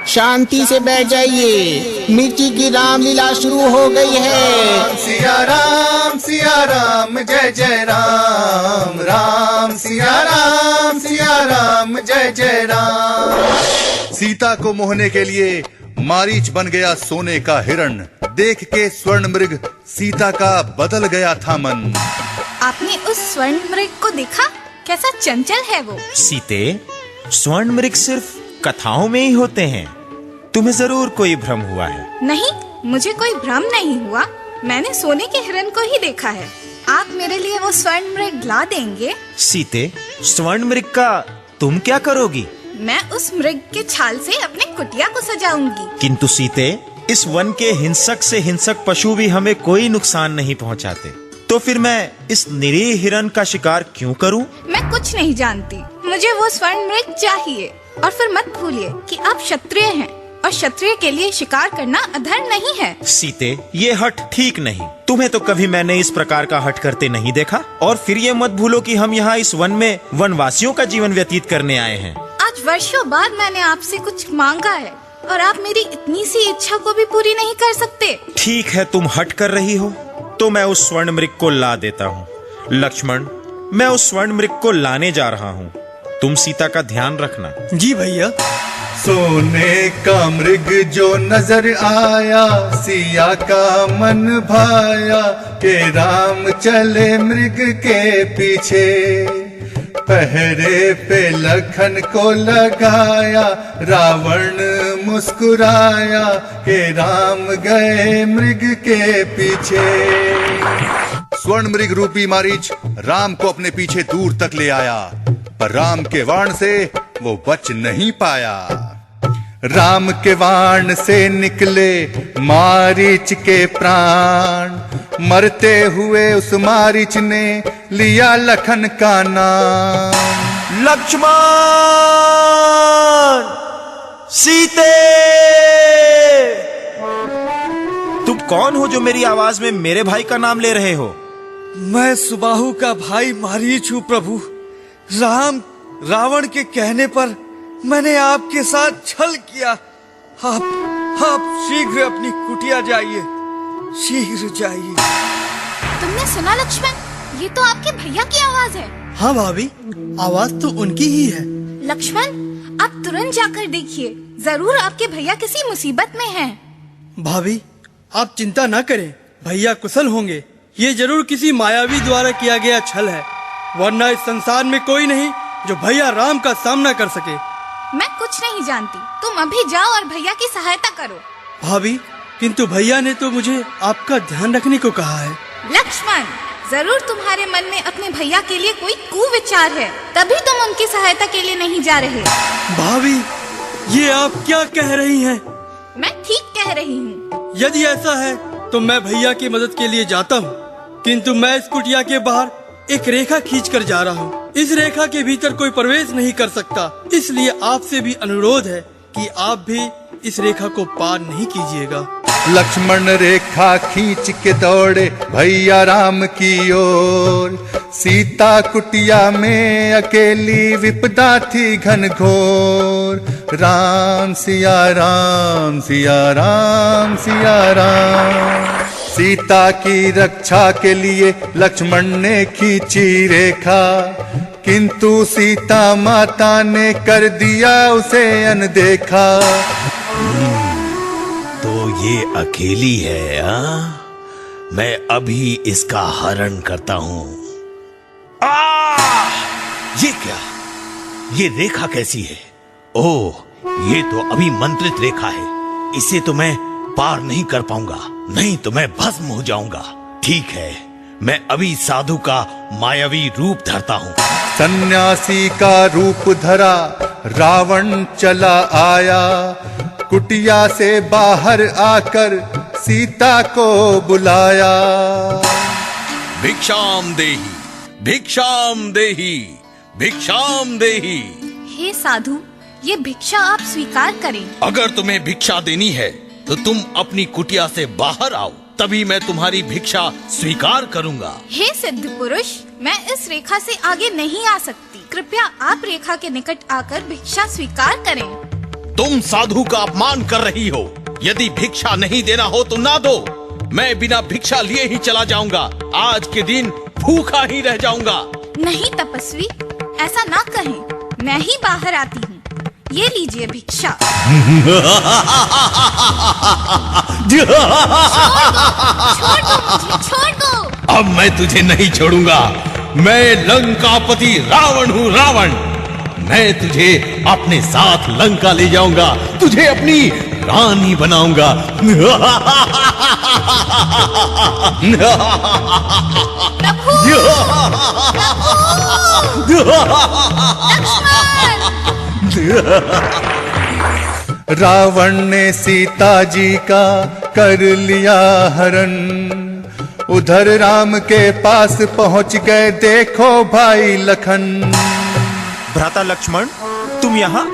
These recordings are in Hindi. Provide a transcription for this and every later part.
शांति से बैठ जाइए, मिर्ची की रामलीला शुरू हो गई है। सिया राम जय जय राम, राम सिया राम जय जय राम। सीता को मोहने के लिए मारीच बन गया सोने का हिरण, देख के स्वर्ण मृग सीता का बदल गया था मन। आपने उस स्वर्ण मृग को देखा? कैसा चंचल है वो। सीते, स्वर्ण मृग सिर्फ कथाओं में ही होते हैं, तुम्हें जरूर कोई भ्रम हुआ है। नहीं, मुझे कोई भ्रम नहीं हुआ, मैंने सोने के हिरण को ही देखा है। आप मेरे लिए वो स्वर्ण मृग ला देंगे? सीते, स्वर्ण मृग का तुम क्या करोगी? मैं उस मृग के छाल से अपने कुटिया को सजाऊंगी। किंतु सीते, इस वन के हिंसक से हिंसक पशु भी हमें कोई नुकसान नहीं पहुंचाते, तो फिर मैं इस निरीह हिरण का शिकार क्यों करूं? मैं कुछ नहीं जानती, मुझे वो स्वर्ण मृग चाहिए। और फिर मत भूलिए कि आप क्षत्रिय हैं और क्षत्रिय के लिए शिकार करना अधर्म नहीं है। सीते, ये हठ ठीक नहीं। तुम्हें तो कभी मैंने इस प्रकार का हठ करते नहीं देखा। और फिर ये मत भूलो कि हम यहाँ इस वन में वनवासियों का जीवन व्यतीत करने आए हैं। आज वर्षों बाद मैंने आपसे कुछ मांगा है और आप मेरी इतनी सी इच्छा को भी पूरी नहीं कर सकते। ठीक है, तुम हट कर रही हो तो मैं उस स्वर्ण मृग को ला देता हूँ। लक्ष्मण, मैं उस स्वर्ण मृग को लाने जा रहा हूँ, तुम सीता का ध्यान रखना। जी भैया। सोने का मृग जो नजर आया, सिया का मन भाया, के राम चले मृग के पीछे। पहरे पे लखन को लगाया, रावण मुस्कुराया, के राम गए मृग के पीछे। स्वर्ण मृग रूपी मारीच राम को अपने पीछे दूर तक ले आया, पर राम के वाण से वो बच नहीं पाया। राम के वाण से निकले मारीच के प्राण, मरते हुए उस मारीच ने लिया लखन का नाम। लक्ष्मण, सीते, तुम कौन हो जो मेरी आवाज में मेरे भाई का नाम ले रहे हो? मैं सुबाहु का भाई मारीच हूँ प्रभु। रावण के कहने पर मैंने आपके साथ छल किया। आप शीघ्र अपनी कुटिया जाइए, शीघ्र जाइए। तुमने सुना लक्ष्मण, ये तो आपके भैया की आवाज है। हाँ भाभी, आवाज तो उनकी ही है। लक्ष्मण, आप तुरंत जाकर देखिए, जरूर आपके भैया किसी मुसीबत में हैं। भाभी, आप चिंता न करें, भैया कुशल होंगे। ये जरूर किसी मायावी द्वारा किया गया छल है, वरना इस संसार में कोई नहीं जो भैया राम का सामना कर सके। मैं कुछ नहीं जानती, तुम अभी जाओ और भैया की सहायता करो। भाभी, किंतु भैया ने तो मुझे आपका ध्यान रखने को कहा है। लक्ष्मण, जरूर तुम्हारे मन में अपने भैया के लिए कोई कुविचार है, तभी तुम उनकी सहायता के लिए नहीं जा रहे। भाभी, ये आप क्या कह रही हैं? मैं ठीक कह रही हूँ। यदि ऐसा है तो मैं भैया की मदद के लिए जाता हूँ, किंतु मैं इस कुटिया के बाहर एक रेखा खींच कर जा रहा हूँ। इस रेखा के भीतर कोई प्रवेश नहीं कर सकता, इसलिए आपसे भी अनुरोध है कि आप भी इस रेखा को पार नहीं कीजिएगा। लक्ष्मण रेखा खींच के दौड़े भैया राम की ओर। सीता कुटिया में अकेली विपदा थी घनघोर। राम सिया राम सिया राम सिया राम। सीता की रक्षा के लिए लक्ष्मण ने खींची रेखा, किंतु सीता माता ने कर दिया उसे अनदेखा। तो ये अकेली है, मैं अभी इसका हरण करता हूँ। ये क्या? ये रेखा कैसी है? ओह, ये तो अभी मंत्रित रेखा है, इसे तो मैं पार नहीं कर पाऊंगा, नहीं तो मैं भस्म हो जाऊंगा। ठीक है, मैं अभी साधु का मायावी रूप धरता हूँ। सन्यासी का रूप धरा रावण चला आया, कुटिया से बाहर आकर सीता को बुलाया। भिक्षाम देहि, भिक्षाम देहि, भिक्षाम देहि। हे साधु, ये भिक्षा आप स्वीकार करें। अगर तुम्हें भिक्षा देनी है तो तुम अपनी कुटिया से बाहर आओ, तभी मैं तुम्हारी भिक्षा स्वीकार करूंगा। हे सिद्ध पुरुष, मैं इस रेखा से आगे नहीं आ सकती, कृपया आप रेखा के निकट आकर भिक्षा स्वीकार करें। तुम साधु का अपमान कर रही हो। यदि भिक्षा नहीं देना हो तो ना दो, मैं बिना भिक्षा लिए ही चला जाऊंगा। आज के दिन भूखा ही रह जाऊंगा। नहीं तपस्वी, ऐसा ना कहें, मैं ही बाहर आती हूँ। ये लीजिए भिक्षा। छोड़ दो मुझे, छोड़ दो। अब मैं तुझे नहीं छोड़ूंगा। मैं लंकापति रावण हूँ, रावण। मैं तुझे अपने साथ लंका ले जाऊंगा, तुझे अपनी रानी बनाऊंगा। रावण ने सीता जी का कर लिया हरण। उधर राम के पास पहुंच गए, देखो भाई लखन। भ्राता लक्ष्मण, तुम यहाँ?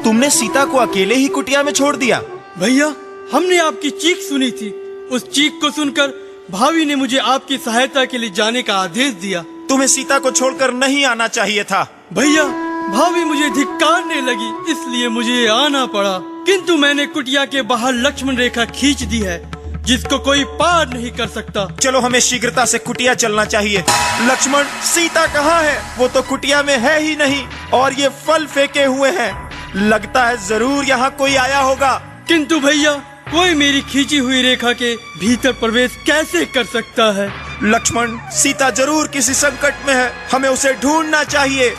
तुमने सीता को अकेले ही कुटिया में छोड़ दिया? भैया, हमने आपकी चीख सुनी थी। उस चीख को सुनकर भाभी ने मुझे आपकी सहायता के लिए जाने का आदेश दिया। तुम्हें सीता को छोड़कर नहीं आना चाहिए था। भैया, भाभी मुझे धिक्कारने लगी, इसलिए मुझे आना पड़ा। किंतु मैंने कुटिया के बाहर लक्ष्मण रेखा खींच दी है, जिसको कोई पार नहीं कर सकता। चलो, हमें शीघ्रता से कुटिया चलना चाहिए। लक्ष्मण, सीता कहाँ है? वो तो कुटिया में है ही नहीं, और ये फल फेंके हुए हैं। लगता है जरूर यहाँ कोई आया होगा। किंतु भैया, कोई मेरी खींची हुई रेखा के भीतर प्रवेश कैसे कर सकता है? लक्ष्मण, सीता जरूर किसी संकट में है, हमें उसे ढूंढना चाहिए।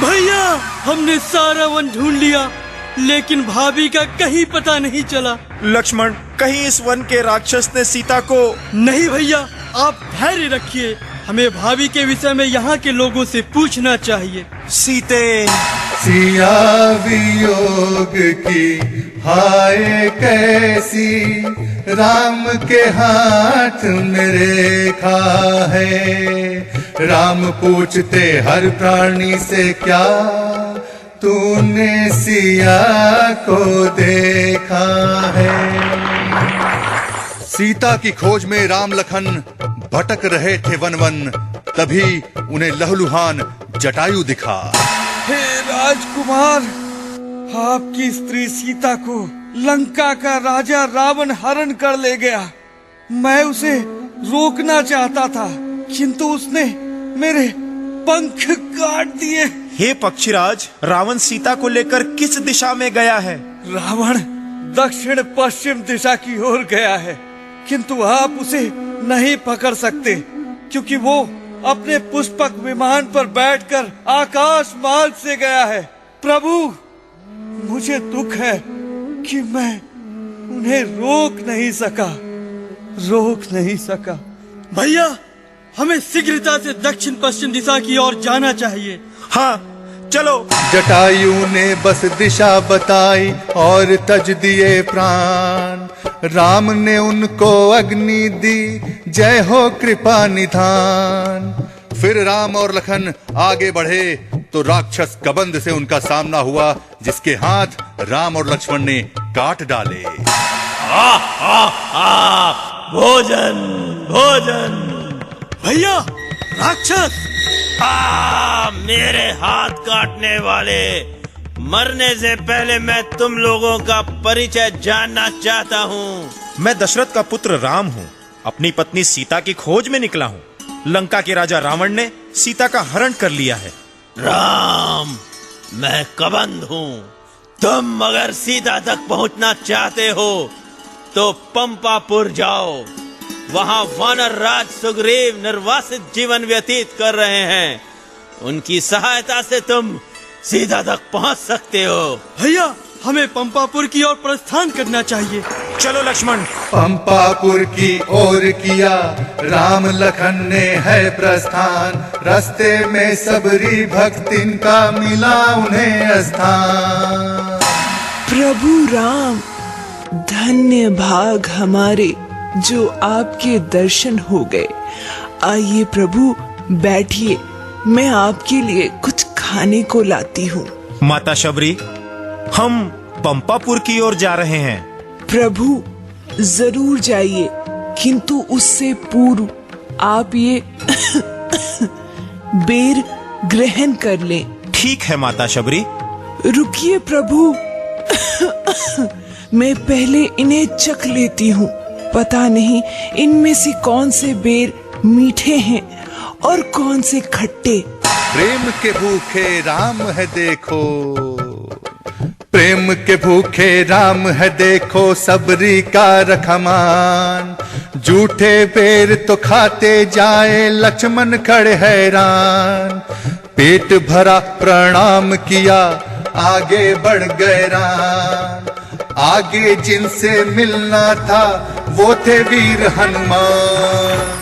भैया, हमने सारा वन ढूंढ लिया, लेकिन भाभी का कहीं पता नहीं चला। लक्ष्मण, कहीं इस वन के राक्षस ने सीता को... नहीं भैया, आप धैर्य रखिए। हमें भाभी के विषय में यहाँ के लोगों से पूछना चाहिए। सीते सिया वियोग की हाय कैसी, राम के हाथ में रेखा है। राम पूछते हर प्राणी से, क्या तूने सिया को देखा है? सीता की खोज में राम लखन भटक रहे थे वन वन, तभी उन्हें लहलुहान जटायु दिखा। हे राजकुमार, आपकी स्त्री सीता को लंका का राजा रावण हरण कर ले गया। मैं उसे रोकना चाहता था, किंतु उसने मेरे पंख काट दिए। हे पक्षीराज, रावण सीता को लेकर किस दिशा में गया है? रावण दक्षिण पश्चिम दिशा की ओर गया है, किंतु आप उसे नहीं पकड़ सकते, क्योंकि वो अपने पुष्पक विमान पर बैठकर आकाश मार्ग से गया है। प्रभु, मुझे दुख है कि मैं उन्हें रोक नहीं सका। भैया, हमें शीघ्रता से दक्षिण पश्चिम दिशा की ओर जाना चाहिए। हाँ, चलो। जटायु ने बस दिशा बताई और तज दिए प्राण। राम ने उनको अग्नि दी, जय हो कृपा निधान। फिर राम और लखन आगे बढ़े तो राक्षस कबंध से उनका सामना हुआ, जिसके हाथ राम और लक्ष्मण ने काट डाले। भोजन भोजन। भैया, राक्षस! मेरे हाथ काटने वाले, मरने से पहले मैं तुम लोगों का परिचय जानना चाहता हूँ। मैं दशरथ का पुत्र राम हूँ, अपनी पत्नी सीता की खोज में निकला हूँ। लंका के राजा रावण ने सीता का हरण कर लिया है। राम, मैं कबंध हूँ। तुम अगर सीता तक पहुँचना चाहते हो तो पंपापुर जाओ। वहाँ वानर राज सुग्रीव निर्वासित जीवन व्यतीत कर रहे हैं। उनकी सहायता से तुम सीता तक पहुँच सकते हो। भैया, हमें पंपापुर की ओर प्रस्थान करना चाहिए। चलो लक्ष्मण। पंपापुर की ओर किया राम लखन ने है प्रस्थान। रास्ते में सबरी भक्तिन का मिला उन्हें स्थान। प्रभु राम, धन्य भाग हमारे जो आपके दर्शन हो गए। आइए प्रभु, बैठिए, मैं आपके लिए कुछ खाने को लाती हूँ। माता शबरी, हम पंपापुर की ओर जा रहे हैं। प्रभु, जरूर जाइए, किंतु उससे पूर्व आप ये बेर ग्रहण कर लें। ठीक है माता शबरी। रुकिए प्रभु। मैं पहले इन्हें चख लेती हूँ। पता नहीं इनमें से कौन से बेर मीठे हैं और कौन से खट्टे। प्रेम के भूखे राम है देखो, प्रेम के भूखे राम है देखो, सबरी का रखमान। झूठे बेर तो खाते जाए, लक्ष्मण खड़े हैरान। पेट भरा प्रणाम किया, आगे बढ़ गए राम। आगे जिनसे मिलना था वो थे वीर हनुमान।